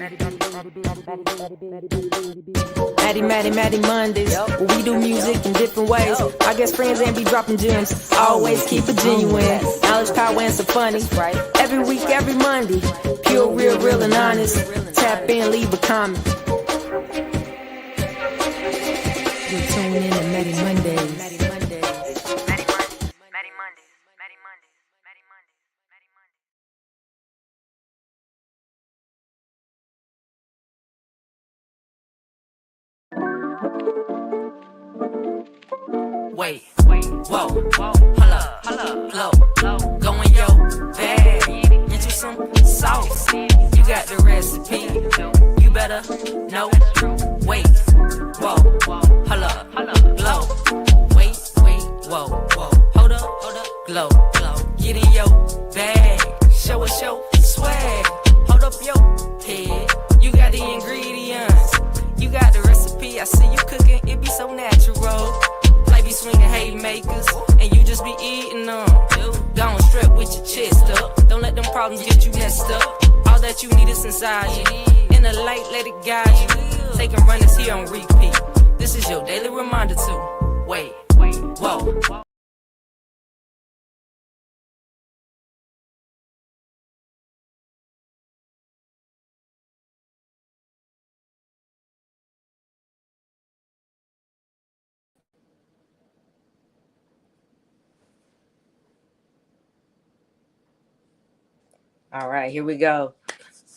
Mattie Mondays, where we do music in different ways. I guess friends ain't be dropping gems. Always keep it genuine. Knowledge, power, and some funny. Every week, every Monday. Pure, real, and honest. Tap in, leave a comment. You tune in to Mattie Mondays. Wait, whoa, holla, low, go in your bag, get you some sauce, you got the recipe, you better know, wait, whoa, holla, low, wait, whoa, hold up, glow, get in your bag, show us your swag, hold up your head, you got the ingredients, you got the recipe, I see you cooking, it be so natural. Be swinging haymakers, and you just be eating them. Gone straight with your chest up. Don't let them problems get you messed up. All that you need is inside you. In the light, let it guide you. Take and run this here on repeat. This is your daily reminder to wait, whoa. All right, here we go.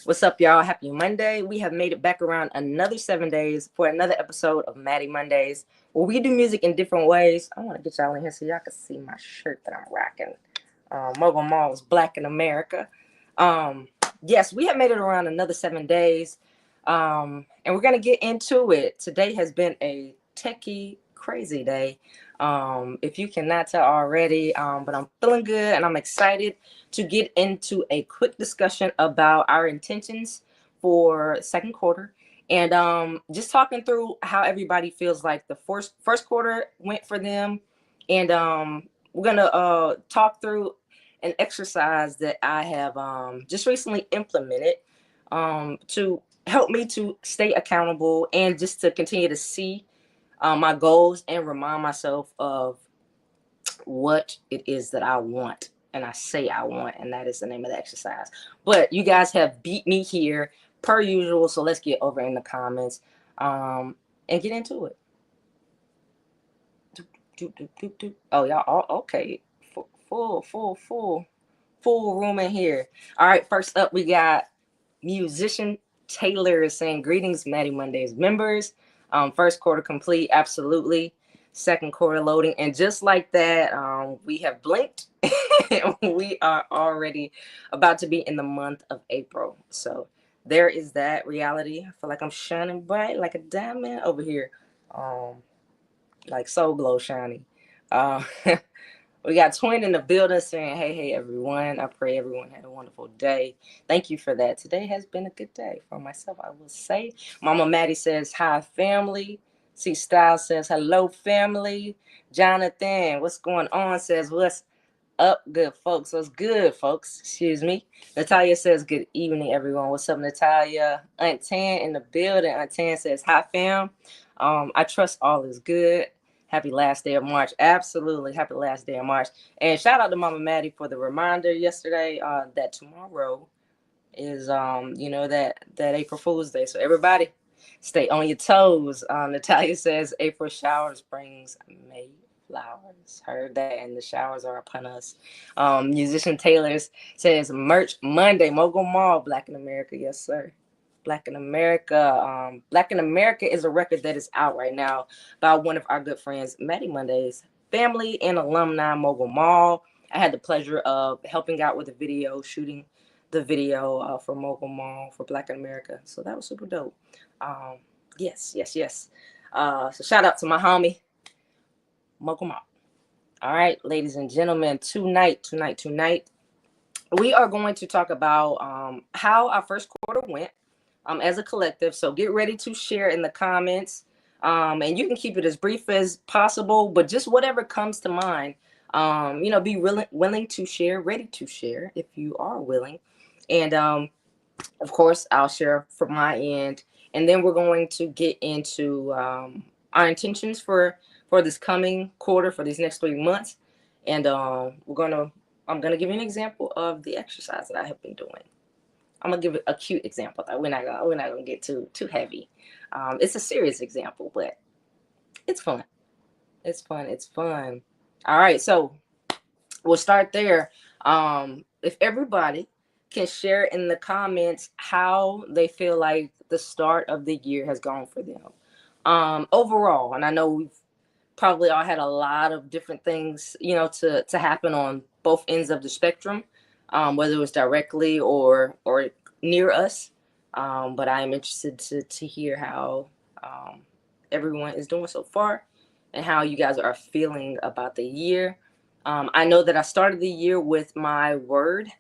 What's up, y'all? Happy Monday. We have made it back around another 7 days for another episode of Mattie Mondays, where we do music in different ways. I want to get y'all in here so y'all can see my shirt that I'm rocking. Mogul Mall's Black in America. Yes, we have made it around another 7 days, and we're going to get into it. Today has been a techie, crazy day. If you cannot tell already, but I'm feeling good and I'm excited to get into a quick discussion about our intentions for second quarter and just talking through how everybody feels like the first quarter went for them. And we're gonna talk through an exercise that I have just recently implemented to help me to stay accountable and just to continue to see my goals and remind myself of what it is that I want and I say I want, and that is the name of the exercise. But you guys have beat me here per usual, so let's get over in the comments and get into it. Oh, y'all all okay. Full room in here. All right, first up we got musician Taylor is saying greetings, Mattie Mondays members. First quarter complete, absolutely. Second quarter loading, and just like that, we have blinked. We are already about to be in the month of April. So there is that reality. I feel like I'm shining bright like a diamond over here, like Soul Glow shiny. We got Twin in the building saying, hey, everyone. I pray everyone had a wonderful day. Thank you for that. Today has been a good day for myself, I will say. Mama Mattie says, hi, family. C Styles says, hello, family. Jonathan, what's going on? Says, what's up, good folks? What's good, folks? Excuse me. Natalia says, good evening, everyone. What's up, Natalia? Aunt Tan in the building. Aunt Tan says, hi, fam. I trust all is good. Happy last day of March. Absolutely. Happy last day of March. And shout out to Mama Mattie for the reminder yesterday that tomorrow is, that April Fool's Day. So everybody stay on your toes. Natalia says April showers brings May flowers. Heard that. And the showers are upon us. Musician Taylor says merch Monday. Mogul Mall, Black in America. Yes, sir. Black in America. Black in America is a record that is out right now by one of our good friends, Mattie Mondays, family and alumni, Mogul Mall. I had the pleasure of helping out with the video, shooting the video for Mogul Mall for Black in America. So that was super dope. Yes. So shout out to my homie, Mogul Mall. All right, ladies and gentlemen, tonight, we are going to talk about how our first quarter went. As a collective. So get ready to share in the comments. And you can keep it as brief as possible, but just whatever comes to mind. Be willing to share, ready to share if you are willing. And Of course, I'll share from my end, and then we're going to get into our intentions for this coming quarter, for these next 3 months, and I'm gonna give you an example of the exercise that I have been doing. I'm gonna give it a cute example. Though. We're not gonna get too heavy. It's a serious example, but it's fun. It's fun. It's fun. All right, so we'll start there. If everybody can share in the comments how they feel like the start of the year has gone for them. Overall, and I know we've probably all had a lot of different things, to happen on both ends of the spectrum, whether it was directly or near us. But I am interested to hear how everyone is doing so far and how you guys are feeling about the year. I know that I started the year with my word,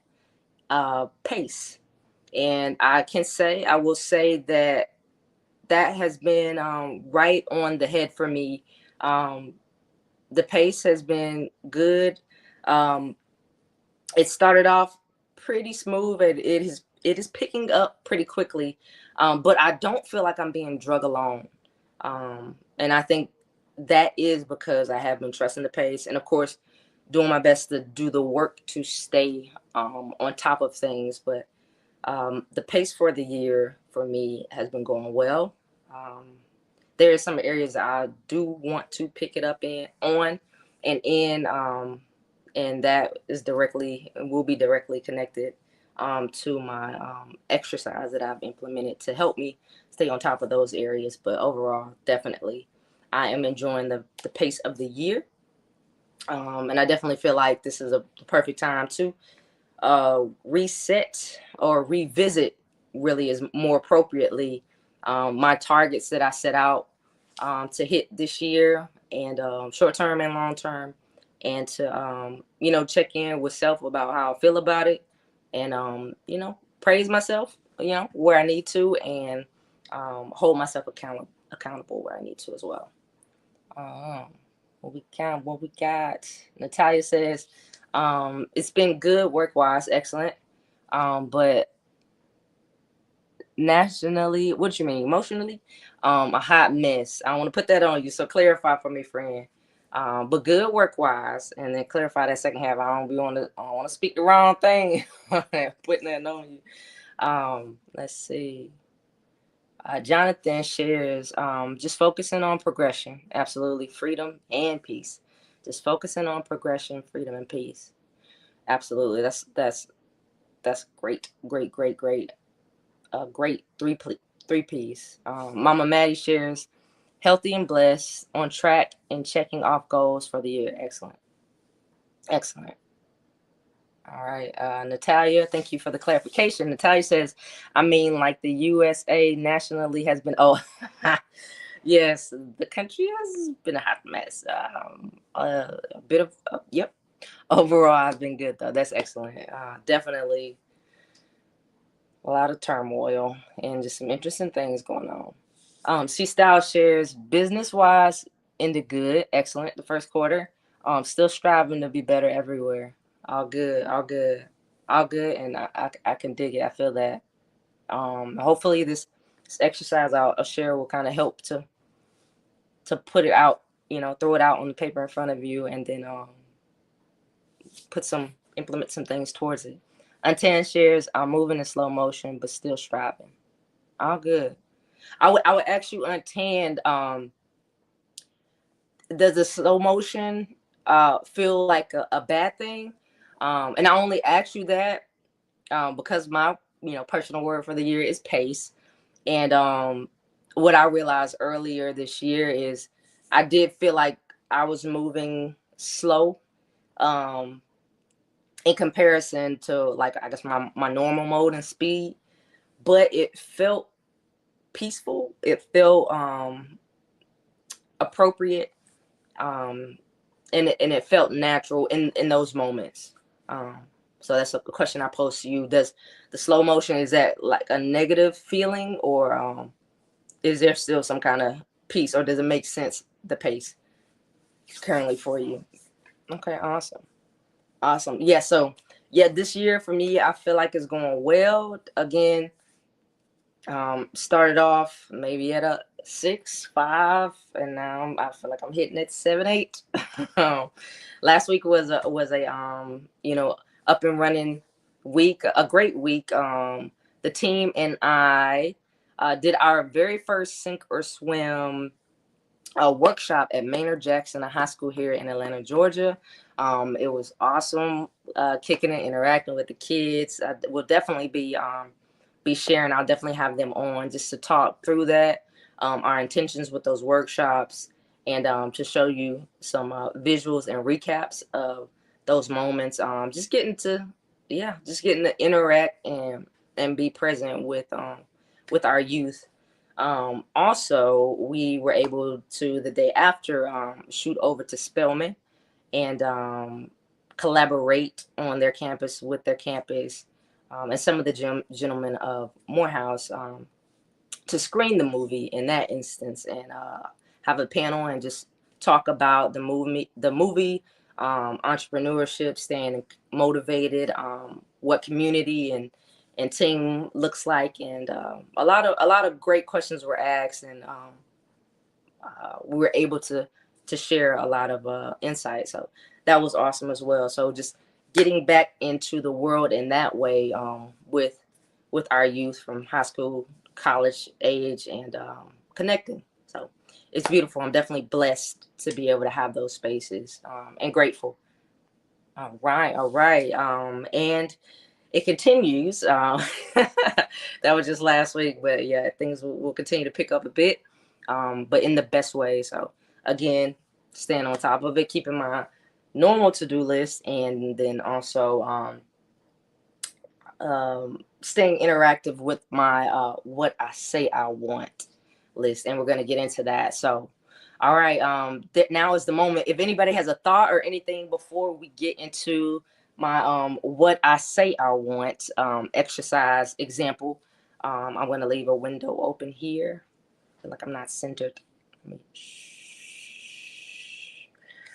pace. And I will say that has been right on the head for me. The pace has been good. Um, it started off pretty smooth. It is picking up pretty quickly, but I don't feel like I'm being drug along. And I think that is because I have been trusting the pace, and of course, doing my best to do the work to stay on top of things. But the pace for the year for me has been going well. There are some areas I do want to pick it up and that is directly and will be directly connected to my exercise that I've implemented to help me stay on top of those areas. But overall, definitely, I am enjoying the pace of the year. And I definitely feel like this is the perfect time to reset or revisit, really is more appropriately, my targets that I set out to hit this year, and short term and long term, and to check in with self about how I feel about it, and praise myself, where I need to, and hold myself accountable where I need to as well. What we got? Natalia says, it's been good work wise, excellent. But nationally, what you mean? Emotionally? A hot mess. I want to put that on you. So clarify for me, friend. But good work wise, and then clarify that second half. I don't want to speak the wrong thing. Putting that on you. Let's see. Jonathan shares, just focusing on progression. Absolutely. Freedom and peace. Just focusing on progression, freedom, and peace. Absolutely. That's great. Great, great, great. Great three P's. Mama Mattie shares, healthy and blessed, on track and checking off goals for the year. Excellent. Excellent. All right. Natalia, thank you for the clarification. Natalia says, I mean, like the USA nationally has been, oh, yes, the country has been a hot mess. A bit of, yep. Overall, I've been good, though. That's excellent. Definitely a lot of turmoil and just some interesting things going on. C Style shares, business wise, ended good. Excellent. The first quarter. Still striving to be better everywhere. All good, all good, all good. And I can dig it. I feel that. Hopefully this exercise I'll share will kind of help to put it out, throw it out on the paper in front of you, and then implement some things towards it. Untan shares, I'm moving in slow motion, but still striving. All good. I would ask you, Untan, does the slow motion feel like a bad thing? And I only ask you that because my personal word for the year is pace. And what I realized earlier this year is I did feel like I was moving slow. In comparison to, like, I guess my normal mode and speed, but it felt peaceful. It felt appropriate, and it felt natural in those moments. So that's a question I pose to you. Does the slow motion, is that like a negative feeling, or is there still some kind of peace, or does it make sense, the pace currently for you? Okay, awesome. Yeah, so yeah, this year for me, I feel like it's going well. Again, started off maybe at a 6.5, and now I feel like I'm hitting it 7.8. Last week was a up and running week, a great week. The team and I did our very first sink or swim workshop at Maynard Jackson High School here in Atlanta, Georgia. It was awesome, kicking it, interacting with the kids. I will definitely be sharing. I'll definitely have them on just to talk through that, our intentions with those workshops, and to show you some visuals and recaps of those moments. Just getting to interact and be present with our youth. Also, we were able to, the day after, shoot over to Spelman and collaborate on their campus with their campus, and some of the gentlemen of Morehouse, to screen the movie in that instance, and have a panel and just talk about the movie, entrepreneurship, staying motivated, what community and team looks like, and a lot of great questions were asked, and we were able to share a lot of insight. So that was awesome as well. So just getting back into the world in that way, with our youth from high school, college age, and connecting. So it's beautiful. I'm definitely blessed to be able to have those spaces, and grateful. All right, all right. And it continues. That was just last week, but yeah, things will continue to pick up a bit, but in the best way. So again, staying on top of it, keeping my normal to-do list, and then also staying interactive with my what I say I want list, and we're gonna get into that. So, all right, now is the moment. If anybody has a thought or anything before we get into my what I say I want exercise example, I'm gonna leave a window open here. I feel like I'm not centered.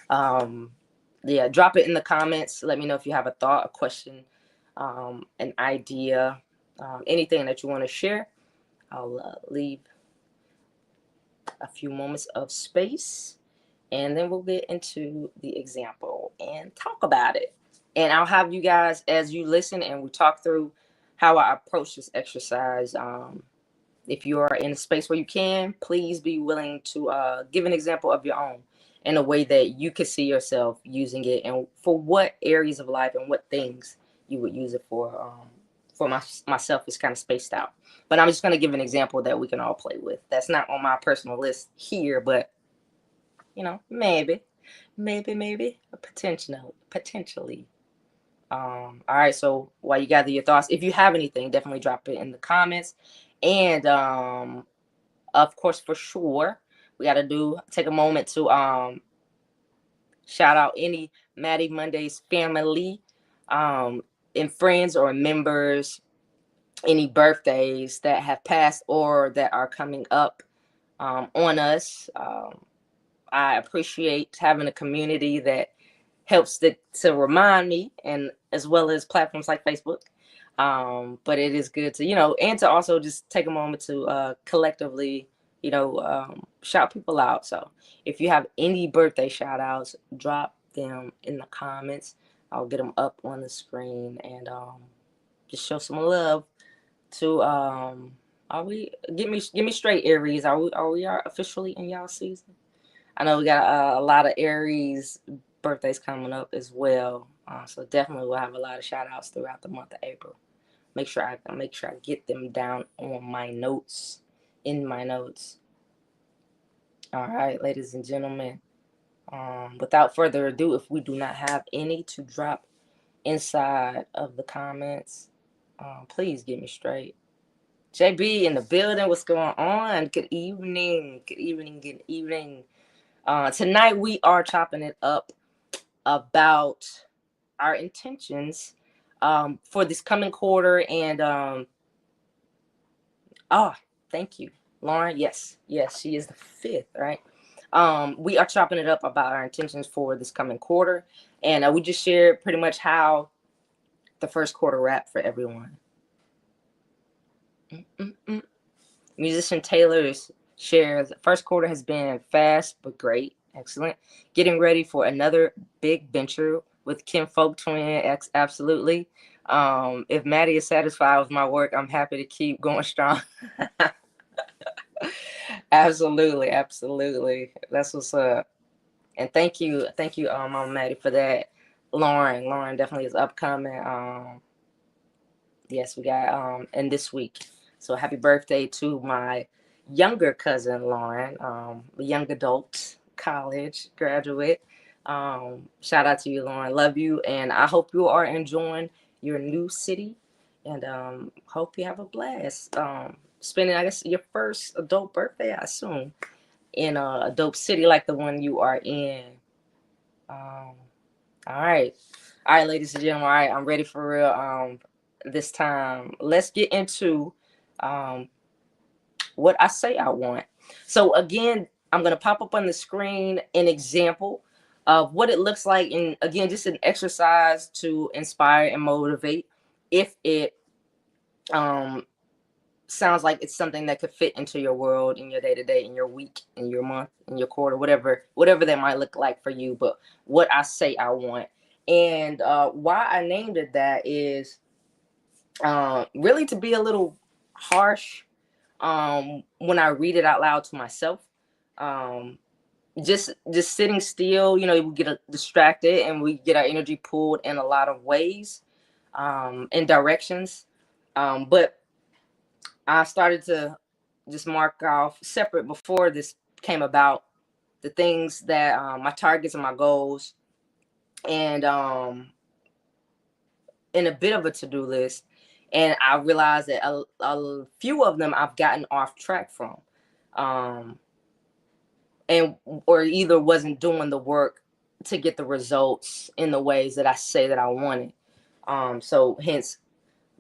Um, yeah, drop it in the comments. Let me know if you have a thought, a question, an idea, anything that you want to share. I'll leave a few moments of space, and then we'll get into the example and talk about it. And I'll have you guys, as you listen and we talk through how I approach this exercise. If you are in a space where you can, please be willing to give an example of your own in a way that you can see yourself using it, and for what areas of life and what things you would use it for. Myself, is kind of spaced out, but I'm just going to give an example that we can all play with. That's not on my personal list here, but maybe, potentially. All right. So while you gather your thoughts, if you have anything, definitely drop it in the comments, and of course, for sure, we got to take a moment to shout out any Mattie Mondays family, and friends or members, any birthdays that have passed or that are coming up on us. I appreciate having a community that helps to remind me, and as well as platforms like Facebook. But it is good to, and to also just take a moment to collectively, shout people out. So if you have any birthday shout outs, drop them in the comments. I'll get them up on the screen, and just show some love to are we give me straight, Aries. Are officially in y'all season? I know we got a lot of Aries birthdays coming up as well. So definitely we'll have a lot of shout outs throughout the month of April. Make sure I get them down on my notes, in my notes. All right, ladies and gentlemen. Without further ado, if we do not have any to drop inside of the comments, please get me straight. JB in the building, what's going on? Good evening. Tonight we are chopping it up about our intentions for this coming quarter, and thank you, Lauren. Yes, she is the 5th, right? We are chopping it up about our intentions for this coming quarter, and we just shared pretty much how the first quarter wrap for everyone. Musician Taylor's shares, first quarter has been fast but great. Excellent. Getting ready for another big venture with Kim Folk Twin. Absolutely. If Mattie is satisfied with my work, I'm happy to keep going strong. Absolutely. That's what's up. And thank you, Mama Mattie, for that. Lauren definitely is upcoming. Yes, we got and this week. So happy birthday to my younger cousin Lauren, a young adult, college graduate. Shout out to you, Lauren. Love you, and I hope you are enjoying your new city, and hope you have a blast. Spending, I guess, your first adult birthday, I assume, in a dope city like the one you are in. All right, ladies and gentlemen. All right, I'm ready for real. This time, let's get into what I say I want. So again, I'm going to pop up on the screen an example of what it looks like, and again, just an exercise to inspire and motivate. If it sounds like it's something that could fit into your world, in your day-to-day, in your week, in your month, in your quarter, whatever that might look like for you. But what I say I want, and why I named it that is really to be a little harsh when I read it out loud to myself. Just sitting still, we get distracted and we get our energy pulled in a lot of ways, in directions. But I started to just mark off separate before this came about, the things that my targets and my goals, and in a bit of a to-do list. And I realized that a few of them I've gotten off track from, and or either wasn't doing the work to get the results in the ways that I say that I wanted. So hence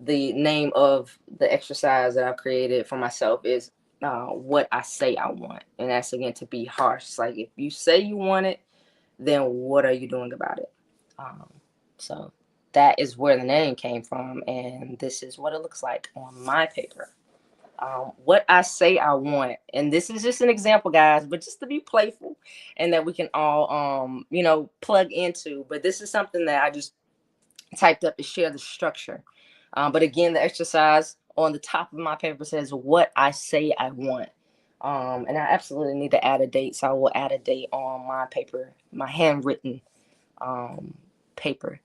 the name of the exercise that I've created for myself is what I say I want. And that's, again, to be harsh. It's like, if you say you want it, then what are you doing about it? So that is where the name came from, and this is what it looks like on my paper. What I say I want, and this is just an example, guys, but just to be playful and that we can all plug into. But this is something that I just typed up to share the structure. But again, the exercise on the top of my paper says what I say I want. And I absolutely need to add a date, so I will add a date on my paper, my handwritten paper.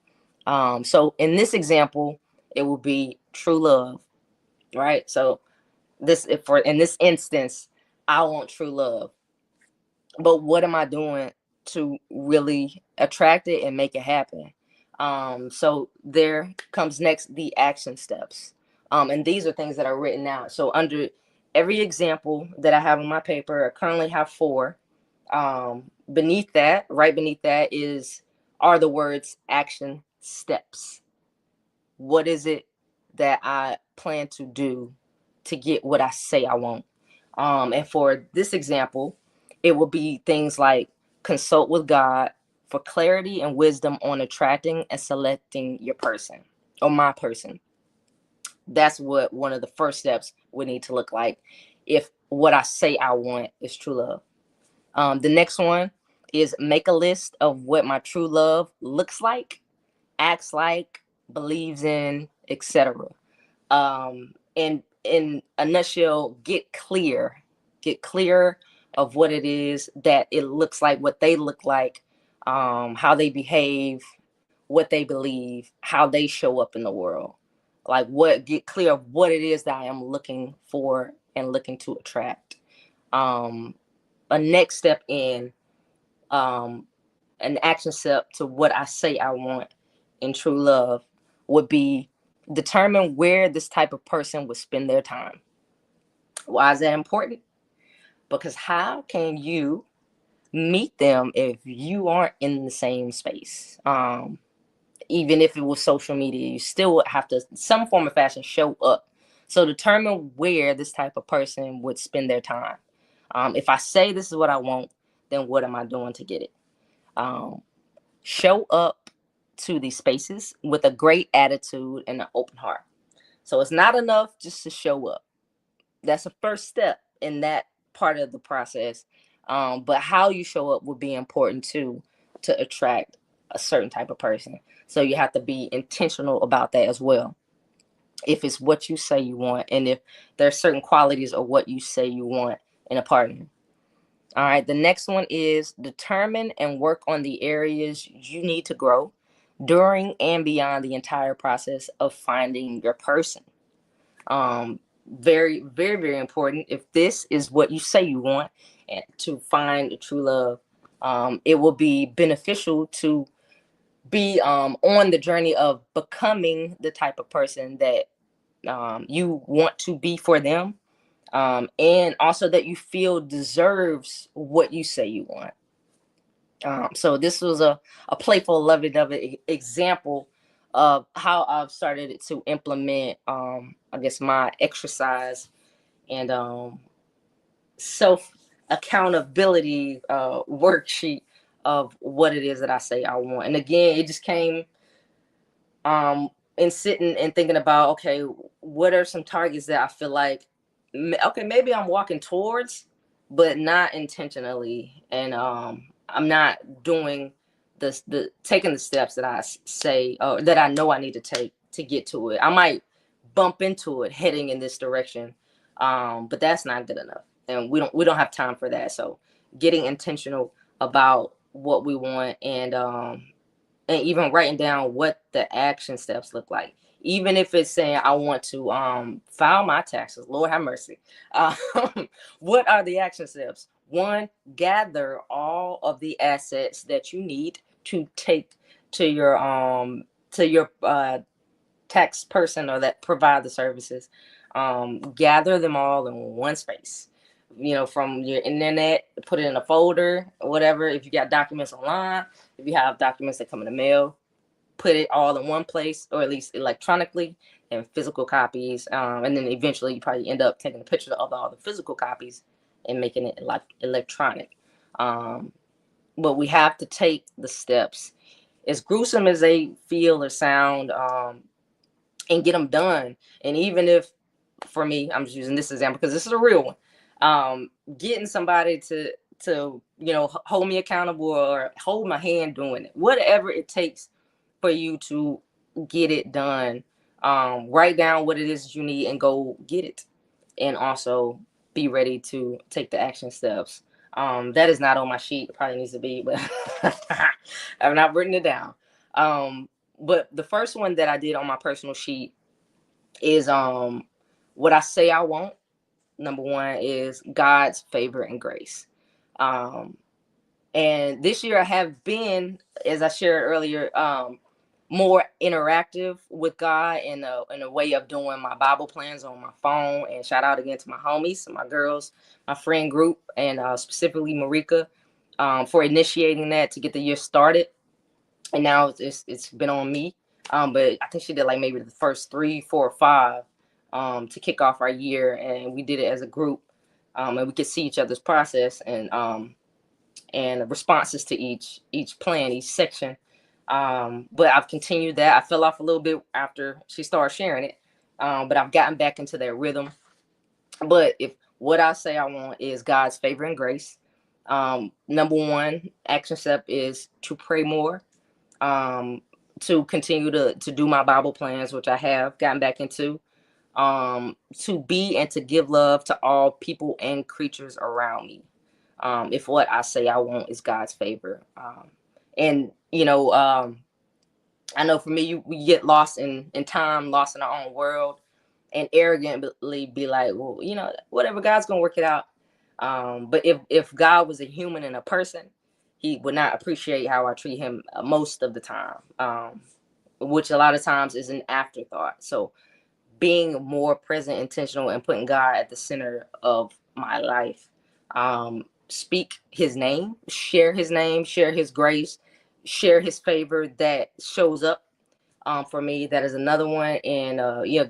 So in this example, it will be true love, right? So in this instance, I want true love. But what am I doing to really attract it and make it happen? So there comes next the action steps. And these are things that are written out. So under every example that I have on my paper, I currently have 4. Beneath that, right beneath that are the words action steps. What is it that I plan to do to get what I say I want? And for this example, it will be things like consult with God for clarity and wisdom on attracting and selecting your person or my person. That's what one of the first steps would need to look like if what I say I want is true love. The next one is make a list of what my true love looks like, acts like, believes in, etc. And in a nutshell, get clear of what it is that it looks like, what they look like, how they behave, what they believe, how they show up in the world. Like, get clear of what it is that I am looking for and looking to attract. A next step in an action step to what I say I want in true love would be determine where this type of person would spend their time. Why is that important? Because how can you meet them if you aren't in the same space? Even if it was social media, you still would have to, some form of fashion, show up. So determine where this type of person would spend their time. If I say this is what I want, then what am I doing to get it? Show up to these spaces with a great attitude and an open heart. So it's not enough just to show up. That's a first step in that part of the process. But how you show up will be important too to attract a certain type of person. So you have to be intentional about that as well. If it's what you say you want, and if there are certain qualities of what you say you want in a partner. All right, the next one is determine and work on the areas you need to grow during and beyond the entire process of finding your person. Very, very, very important. If this is what you say you want and to find a true love, it will be beneficial to be on the journey of becoming the type of person that you want to be for them, and also that you feel deserves what you say you want. So this was a playful, lovey-dovey example of how I've started to implement, I guess, my exercise and self accountability worksheet of what it is that I say I want. And again, it just came in sitting and thinking about, okay, what are some targets that I feel like, okay, maybe I'm walking towards, but not intentionally, and I'm not doing the taking the steps that I say or that I know I need to take to get to it. I might bump into it heading in this direction, but that's not good enough, and we don't have time for that. So getting intentional about what we want, and even writing down what the action steps look like. Even if it's saying I want to file my taxes, Lord have mercy. Um, what are the action steps? One, gather all of the assets that you need to take to your tax person or that provide the services. Gather them all in one space. From your internet, put it in a folder, whatever. If you got documents online, if you have documents that come in the mail, put it all in one place, or at least electronically and physical copies. And then eventually you probably end up taking a picture of all the physical copies and making it like electronic. But we have to take the steps, as gruesome as they feel or sound, and get them done. And even if, for me, I'm just using this example because this is a real one. Getting somebody to hold me accountable or hold my hand doing it, whatever it takes for you to get it done. Write down what it is you need and go get it, and also be ready to take the action steps. That is not on my sheet. It probably needs to be, but I've not written it down. But the first one that I did on my personal sheet is what I say I want. Number one is God's favor and grace. And this year I have been, as I shared earlier, more interactive with God in a way of doing my Bible plans on my phone. And shout out again to my homies, my girls, my friend group, and specifically Marika, for initiating that to get the year started. And now it's been on me. But I think she did like maybe the first 3, 4, or 5 to kick off our year, and we did it as a group, and we could see each other's process and responses to each plan, each section. But I've continued that. I fell off a little bit after she started sharing it, but I've gotten back into that rhythm. But if what I say I want is God's favor and grace, number one action step is to pray more, to continue to do my Bible plans, which I have gotten back into, to be and to give love to all people and creatures around me. If what I say I want is God's favor. And I know for me, we get lost in time, lost in our own world, and arrogantly be like, well, whatever, God's gonna work it out. But if God was a human and a person, he would not appreciate how I treat him most of the time, which a lot of times is an afterthought. So being more present, intentional, and putting God at the center of my life. Speak his name, share his grace, share his favor that shows up for me. That is another one. And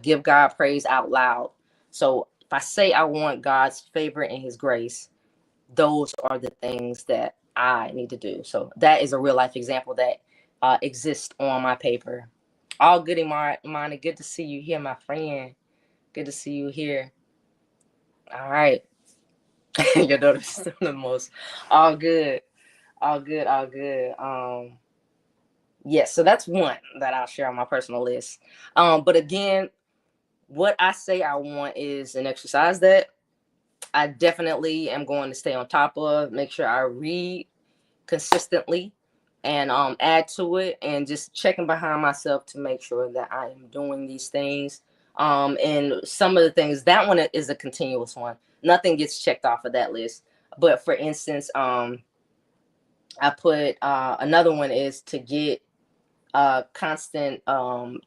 give God praise out loud. So if I say I want God's favor and his grace, those are the things that I need to do. So that is a real life example that exist on my paper. All good in my mind. Good to see you here, my friend. Good to see you here. All right. Your daughter's doing the most. All good. All good. All good. Yes, so that's one that I'll share on my personal list. But again, what I say I want is an exercise that I definitely am going to stay on top of. Make sure I read consistently and add to it, and just checking behind myself to make sure that I am doing these things. And some of the things, that one is a continuous one. Nothing gets checked off of that list. But for instance, I put another one is to get constant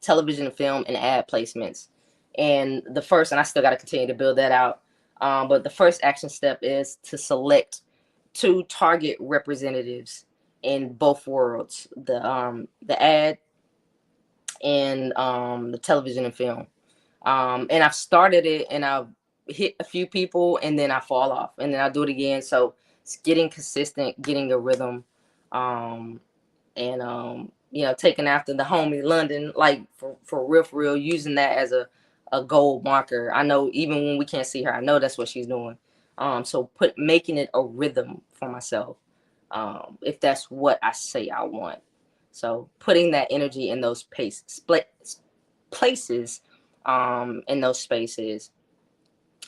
television, film, and ad placements. And I still got to continue to build that out. But the first action step is to select 2 target representatives in both worlds, the ad and the television and film. And I've started it, and I've hit a few people, and then I fall off, and then I do it again. So it's getting consistent, getting a rhythm. And taking after the homie London, like for real, using that as a goal marker. I know even when we can't see her, I know that's what she's doing. So making it a rhythm for myself, if that's what I say I want. So putting that energy in those places, in those spaces,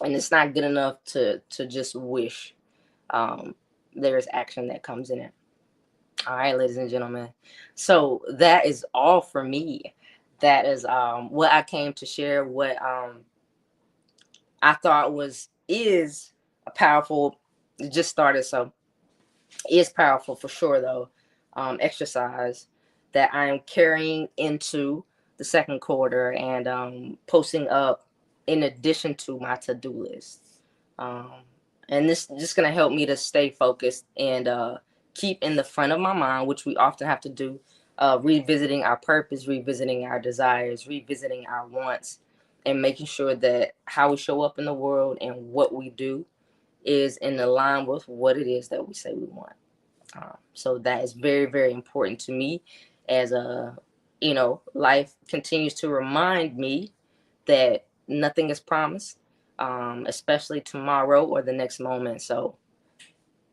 and it's not good enough to just wish. There is action that comes in it. All right, ladies and gentlemen. So that is all for me. That is what I came to share. What I thought is a powerful. It just started, so is powerful for sure though. Exercise that I am carrying into the second quarter, and posting up in addition to my to-do list. Um, and this is just gonna help me to stay focused and keep in the front of my mind, which we often have to do, revisiting our purpose, revisiting our desires, revisiting our wants, and making sure that how we show up in the world and what we do is in line with what it is that we say we want. So that is very, very important to me, as life continues to remind me that nothing is promised, especially tomorrow or the next moment. So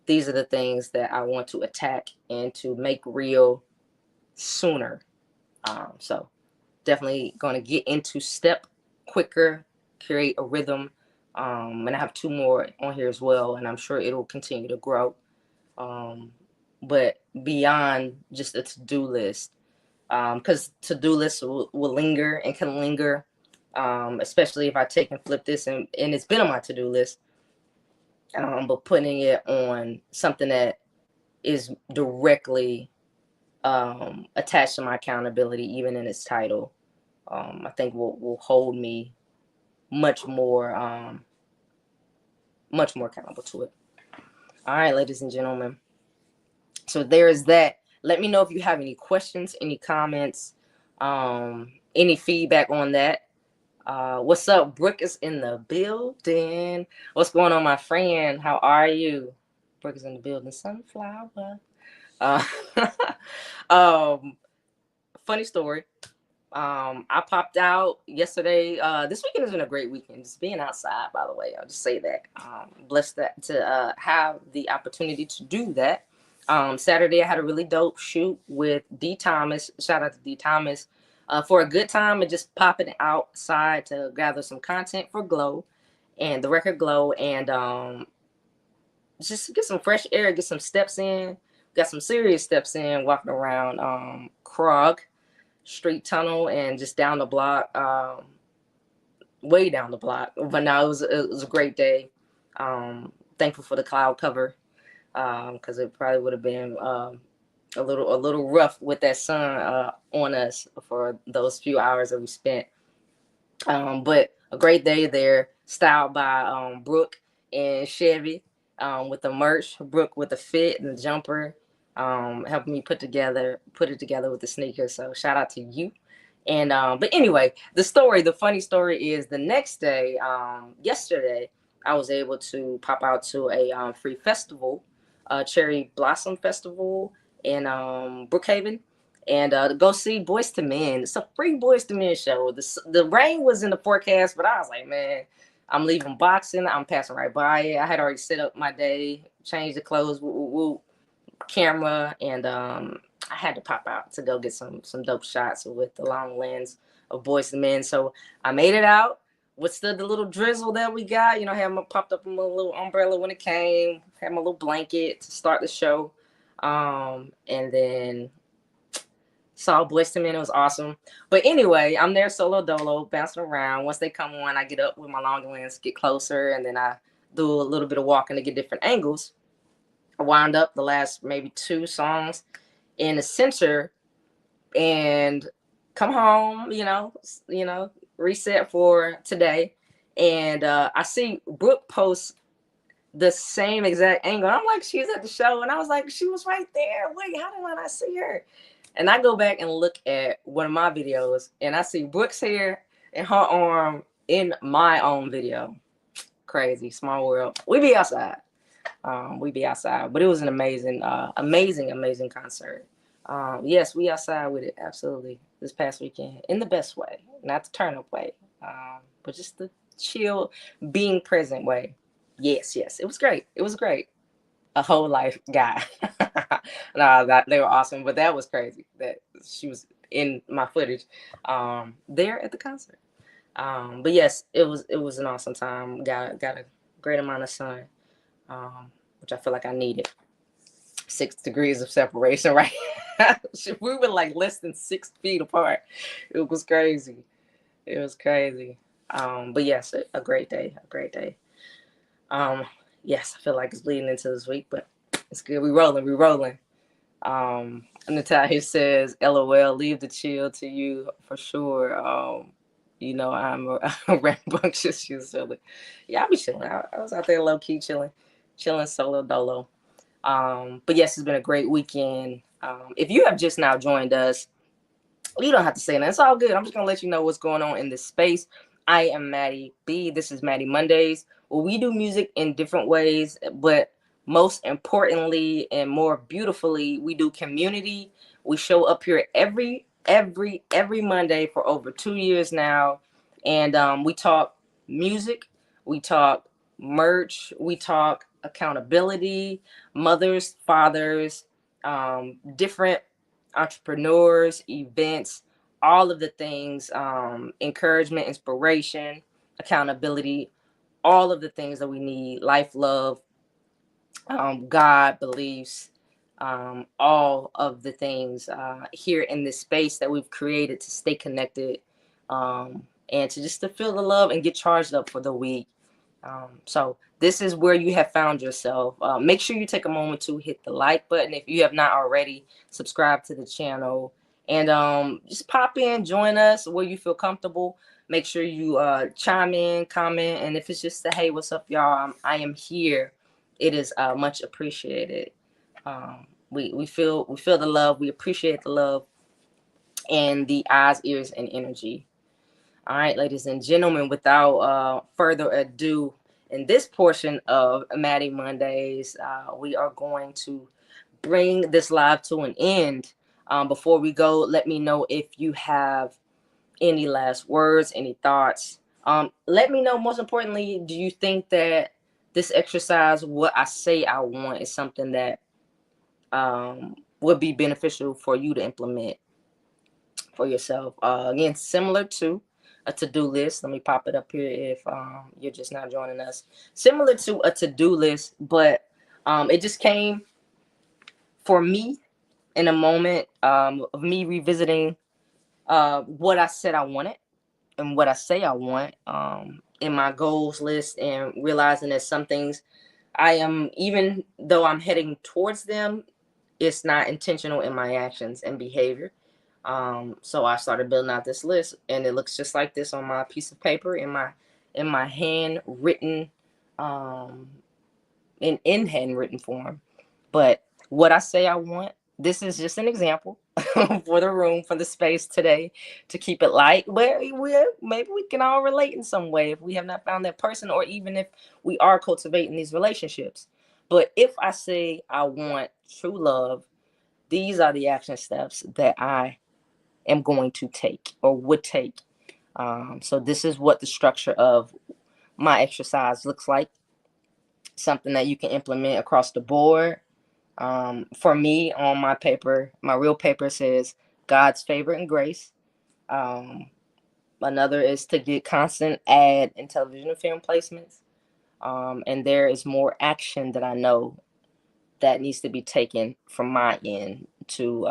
these are the things that I want to attack and to make real sooner. So definitely going to get into step quicker, create a rhythm. And I have 2 more on here as well, and I'm sure it'll continue to grow. But beyond just a to-do list, because to-do lists will linger and can linger, especially if I take and flip this, and it's been on my to-do list, but putting it on something that is directly attached to my accountability, even in its title, I think will hold me much more accountable to it. All right, ladies and gentlemen. So there is that. Let me know if you have any questions, any comments, any feedback on that. What's up? Brooke is in the building. What's going on, my friend? How are you? Brooke is in the building. Sunflower. Uh, funny story. I popped out yesterday. This weekend has been a great weekend. Just being outside, by the way. I'll just say that. Blessed to have the opportunity to do that. Saturday, I had a really dope shoot with D. Thomas. Shout out to D. Thomas for a good time and just popping outside to gather some content for Glow and the record Glow, and just get some fresh air, get some steps in. Got some serious steps in walking around Krog Street Tunnel and just down the block, way down the block. But no, it was a great day. Thankful for the cloud cover, because it probably would have been a little rough with that sun on us for those few hours that we spent. But a great day there, styled by Brooke and Chevy, with the merch. Brooke with the fit and the jumper, helping me put it together with the sneakers. So shout out to you. And but anyway, the funny story is the next day, yesterday, I was able to pop out to a free festival, Cherry Blossom Festival in Brookhaven, and to go see Boys to Men. It's a free Boys to Men show. The rain was in the forecast, but I was like, man, I'm leaving boxing. I'm passing right by it. I had already set up my day, changed the clothes, camera, and I had to pop out to go get some dope shots with the long lens of Boys to Men. So I made it out. Withstood the little drizzle that we got. You know, had my popped up in my little umbrella when it came. Had my little blanket to start the show. And then saw Boys to Men. It was awesome. But anyway, I'm there solo dolo, bouncing around. Once they come on, I get up with my long lens, get closer, and then I do a little bit of walking to get different angles. I wound up the last maybe 2 songs in the center and come home, reset for today. And I see Brooke post the same exact angle. I'm like, she's at the show. And I was like, she was right there. Wait, how did I not see her? And I go back and look at one of my videos and I see Brooke's hair and her arm in my own video. Crazy, small world. We be outside. But it was an amazing concert. Yes, we outside with it, absolutely, this past weekend, in the best way, not the turn up way, but just the chill, being present way. Yes, it was great. A whole life guy. No, they were awesome, but that was crazy that she was in my footage there at the concert. But yes, it was an awesome time. Got a great amount of sun, which I feel like I needed. 6 degrees of separation, right? We were like less than 6 feet apart. It was crazy. But yes, a great day. Yes, I feel like it's bleeding into this week, but it's good. We rolling. Natalia says, LOL, leave the chill to you for sure. I'm a rambunctious usually. Yeah, I be chilling. I was out there low key chilling solo dolo. But yes, it's been a great weekend. If you have just now joined us, you don't have to say that. It's all good. I'm just gonna let you know what's going on in this space. I am Mattie B. This is Mattie Mondays. Well, we do music in different ways, but most importantly and more beautifully, we do community. We show up here every Monday for over 2 years now, and we talk music, we talk merch, we talk accountability, mothers, fathers, different entrepreneurs, events, all of the things, encouragement, inspiration, accountability, all of the things that we need, life, love, God, beliefs, all of the things here in this space that we've created to stay connected, and to feel the love and get charged up for the week. So this is where you have found yourself. Make sure you take a moment to hit the like button if you have not already. Subscribe to the channel and just pop in, join us where you feel comfortable. Make sure you chime in, comment, and if it's just a hey, what's up, y'all? I am here. It is much appreciated. We feel the love. We appreciate the love and the eyes, ears, and energy. All right, ladies and gentlemen, without further ado, in this portion of Mattie Mondays, we are going to bring this live to an end. Before we go, let me know if you have any last words, any thoughts. Let me know, most importantly, do you think that this exercise, what I say I want, is something that would be beneficial for you to implement for yourself? Again, similar to a to-do list. Let me pop it up here if you're just not joining us. Similar to a to-do list, but it just came for me in a moment of me revisiting what I said I wanted and what I say I want in my goals list, and realizing that some things I am, even though I'm heading towards them, it's not intentional in my actions and behavior. So I started building out this list, and it looks just like this on my piece of paper in my handwritten, in handwritten form. But what I say I want, this is just an example for the room, for the space today, to keep it light. But maybe we can all relate in some way if we have not found that person, or even if we are cultivating these relationships. But if I say I want true love, these are the action steps that I am going to take or would take. So this is what the structure of my exercise looks like. Something that you can implement across the board. For me, on my paper, my real paper says God's favor and grace. Another is to get constant ad and television and film placements. And there is more action that I know that needs to be taken from my end to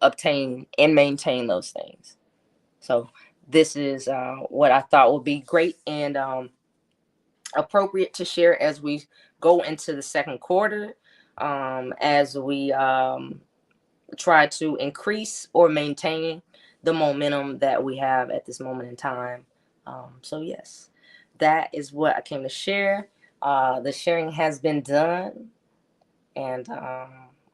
obtain and maintain those things. So this is what I thought would be great and appropriate to share as we go into the second quarter, as we try to increase or maintain the momentum that we have at this moment in time. So yes, that is what I came to share. The sharing has been done, and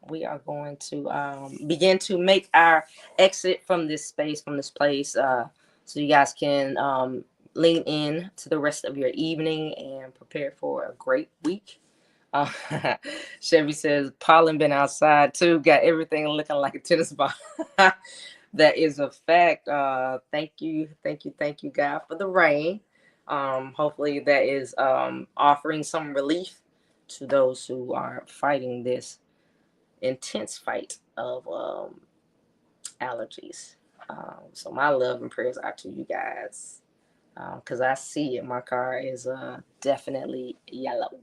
we are going to begin to make our exit from this space, from this place, so you guys can lean in to the rest of your evening and prepare for a great week. Chevy says, pollen been outside too, got everything looking like a tennis ball. That is a fact. Thank you, God, for the rain. Hopefully that is offering some relief to those who are fighting this intense fight of allergies. So my love and prayers out to you guys, because I see it. My car is definitely yellow.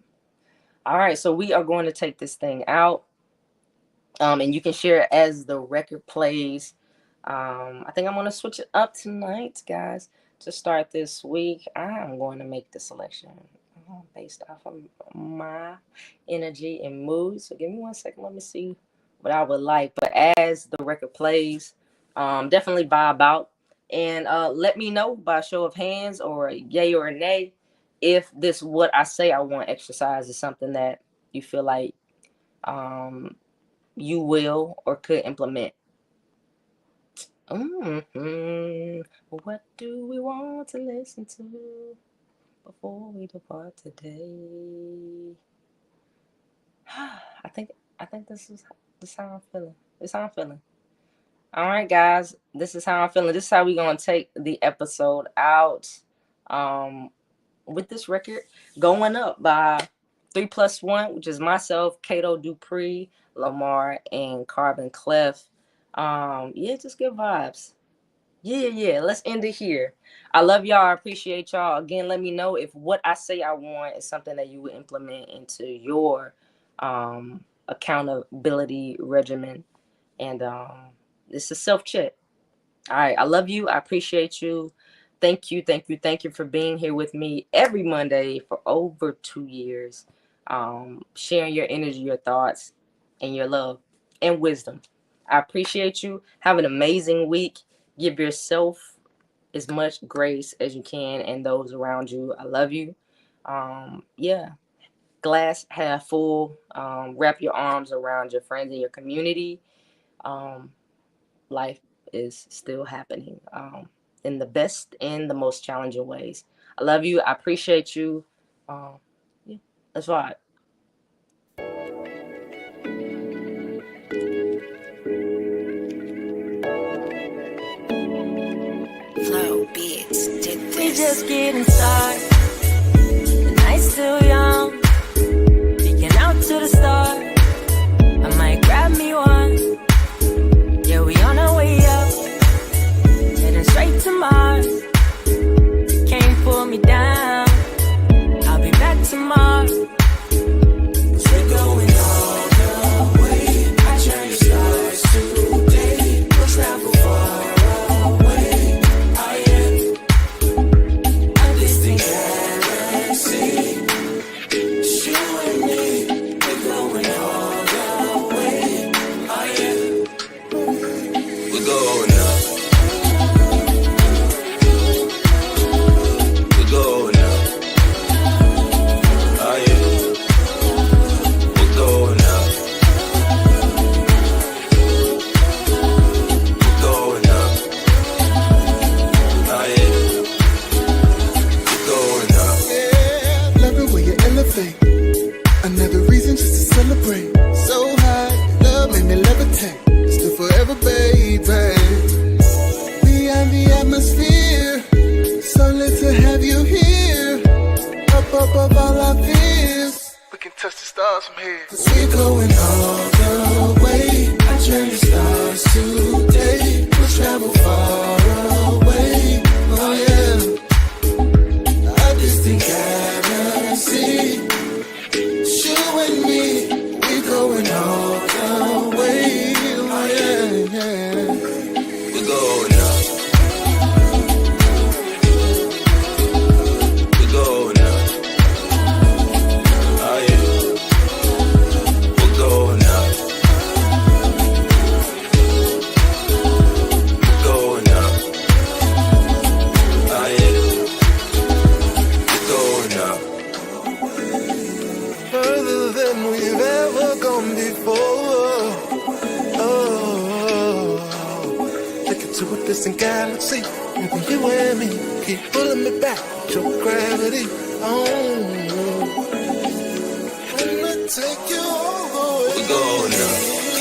All right, so we are going to take this thing out, and you can share it as the record plays. I think I'm going to switch it up tonight, guys, to start this week. I'm going to make the selection based off of my energy and mood. So give me 1 second. Let me see what I would like. But as the record plays, definitely vibe out. And let me know by show of hands or yay or nay if this what I say I want exercise is something that you feel like you will or could implement. What do we want to listen to before we depart today? I think this is how I'm feeling. This is how I'm feeling. All right, guys. This is how I'm feeling. This is how we're gonna take the episode out. With this record going up by 3+1, which is myself, Kato Dupree, Lamar, and Carbon Clef. Yeah, just good vibes. Yeah. Let's end it here. I love y'all. I appreciate y'all. Again, let me know if what I say I want is something that you would implement into your accountability regimen. And it's a self-check. All right. I love you. I appreciate you. Thank you for being here with me every Monday for over 2 years, sharing your energy, your thoughts, and your love and wisdom. I appreciate you. Have an amazing week. Give yourself as much grace as you can and those around you. I love you. Yeah. Glass half full. Wrap your arms around your friends and your community. Life is still happening. In the best and the most challenging ways. I love you. I appreciate you. Yeah, that's right. Flow beats did We this. just getting started. The night's still young. Peeking out to the stars. I might grab me one. Yeah, we on our way up. Heading straight to Mars. Can't pull me down. I'll be back tomorrow. We're going all the way. I turn the stars today. We'll travel far away. I am. And this thing have you here, up above all our fears. We can touch the stars from here. 'Cause we're going all the way. I turn the stars today. We'll travel far away. Oh yeah. A distant galaxy. You and me, we're going all the way. Oh yeah, yeah. We're going up. We're going up. Oh yeah. We're going up. We're going up. Oh yeah. We're going up. Further than we've ever gone before. Oh, look into a distant galaxy. Maybe you and me keep pulling me back with your gravity. Oh, When I take you all the way. we're going up.